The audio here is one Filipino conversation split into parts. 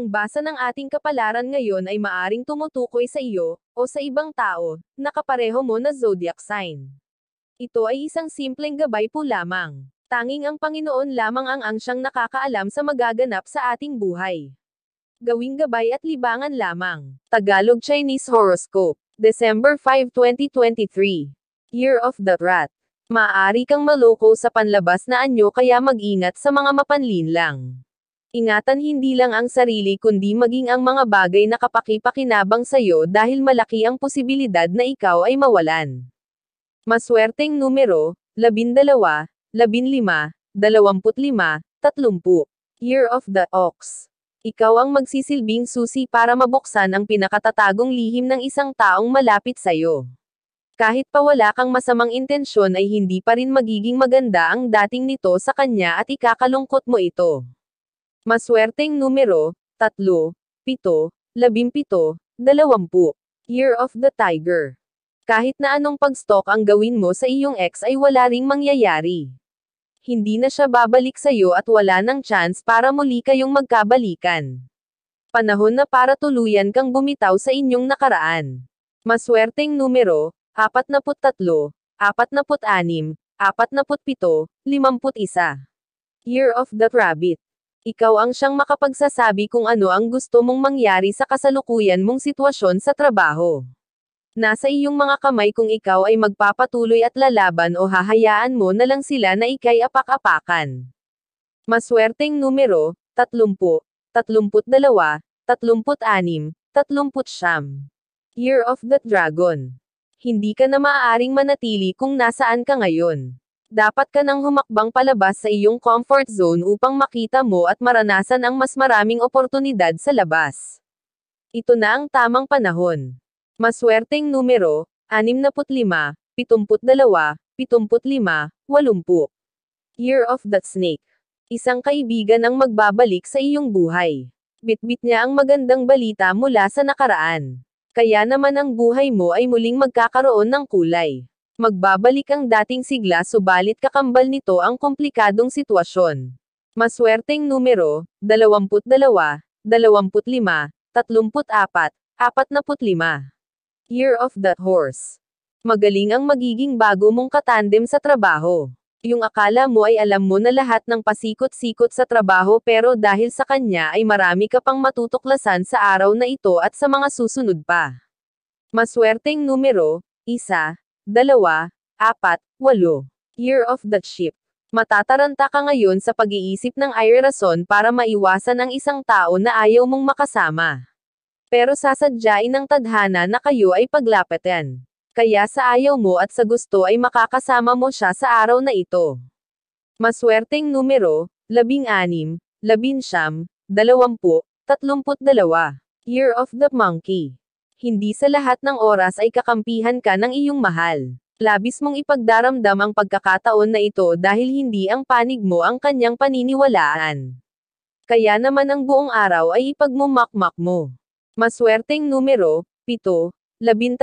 Ang basa ng ating kapalaran ngayon ay maaring tumutukoy sa iyo, o sa ibang tao, na kapareho mo na zodiac sign. Ito ay isang simpleng gabay po lamang. Tanging ang Panginoon lamang ang siyang nakakaalam sa magaganap sa ating buhay. Gawing gabay at libangan lamang. Tagalog Chinese Horoscope. December 5, 2023. Year of the Rat. Maaari kang maloko sa panlabas na anyo kaya mag-ingat sa mga mapanlinlang. Ingatan hindi lang ang sarili kundi maging ang mga bagay na kapaki-pakinabang sa'yo dahil malaki ang posibilidad na ikaw ay mawalan. Maswerteng numero, 12, 15, 25, 30. Year of the Ox. Ikaw ang magsisilbing susi para mabuksan ang pinakatatagong lihim ng isang taong malapit sa'yo. Kahit pa wala kang masamang intensyon ay hindi pa rin magiging maganda ang dating nito sa kanya at ikakalungkot mo ito. Maswerteng numero, 3, 7, 17, 20. Year of the Tiger. Kahit na anong pag-stalk ang gawin mo sa iyong ex ay wala ring mangyayari. Hindi na siya babalik sa'yo at wala nang chance para muli kayong magkabalikan. Panahon na para tuluyan kang bumitaw sa inyong nakaraan. Maswerteng numero, 43, 46, 47, 51. Year of the Rabbit. Ikaw ang siyang makapagsasabi kung ano ang gusto mong mangyari sa kasalukuyan mong sitwasyon sa trabaho. Nasa iyong mga kamay kung ikaw ay magpapatuloy at lalaban o hahayaan mo na lang sila na ikay apak-apakan. Maswerteng numero, 30, 32, 36, 39. Year of the Dragon. Hindi ka na maaaring manatili kung nasaan ka ngayon. Dapat ka nang humakbang palabas sa iyong comfort zone upang makita mo at maranasan ang mas maraming oportunidad sa labas. Ito na ang tamang panahon. Maswerteng numero, 65, 72, 75, 80. Year of the Snake. Isang kaibigan ang magbabalik sa iyong buhay. Bitbit niya ang magandang balita mula sa nakaraan. Kaya naman ang buhay mo ay muling magkakaroon ng kulay. Magbabalik ang dating sigla subalit kakambal nito ang komplikadong sitwasyon. Maswerteng numero, 22, 25, 34, 45. Year of the Horse. Magaling ang magiging bago mong katandem sa trabaho. Yung akala mo ay alam mo na lahat ng pasikot-sikot sa trabaho pero dahil sa kanya ay marami ka pang matutuklasan sa araw na ito at sa mga susunod pa. Maswerteng numero, 1, 2, 4, 8. Year of the Sheep. Matataranta ka ngayon sa pag-iisip ng ay rason para maiwasan ang isang tao na ayaw mong makasama. Pero sasadyain ng tadhana na kayo ay paglapatan. Kaya sa ayaw mo at sa gusto ay makakasama mo siya sa araw na ito. Maswerteng numero, 16, 19, 20, 32. Year of the Monkey. Hindi sa lahat ng oras ay kakampihan ka ng iyong mahal. Labis mong ipagdaramdam ang pagkakataon na ito dahil hindi ang panig mo ang kanyang paniniwalaan. Kaya naman ang buong araw ay ipagmumakmak mo. Maswerteng numero, 7, 13,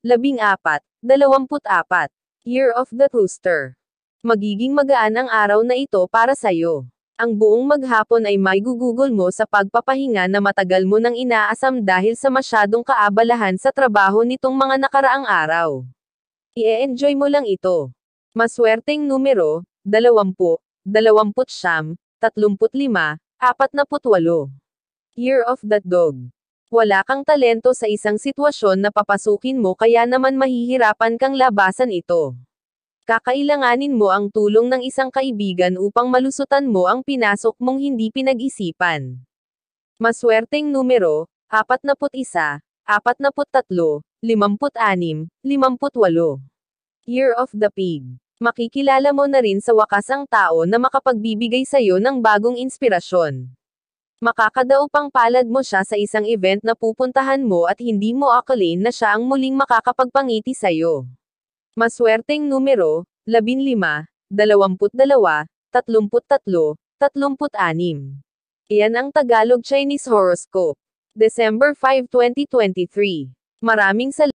14, 24. Year of the Rooster. Magiging magaan ang araw na ito para sa'yo. Ang buong maghapon ay maigugugol mo sa pagpapahinga na matagal mo nang inaasam dahil sa masyadong kaabalahan sa trabaho nitong mga nakaraang araw. I-enjoy mo lang ito. Maswerteng numero, 20, 29, 35, 48. Year of the Dog. Wala kang talento sa isang sitwasyon na papasukin mo kaya naman mahihirapan kang labasan ito. Kakailanganin mo ang tulong ng isang kaibigan upang malusutan mo ang pinasok mong hindi pinag-isipan. Maswerteng numero, 41, 43, 56, 58. Year of the Pig. Makikilala mo na rin sa wakas ang tao na makapagbibigay sa'yo ng bagong inspirasyon. Makakadaop ang palad mo siya sa isang event na pupuntahan mo at hindi mo akalain na siya ang muling makakapagpangiti sa'yo. Maswerteng numero, 15, 22, 33, 36. Iyan ang Tagalog Chinese Horoscope. December 5, 2023. Maraming salamat.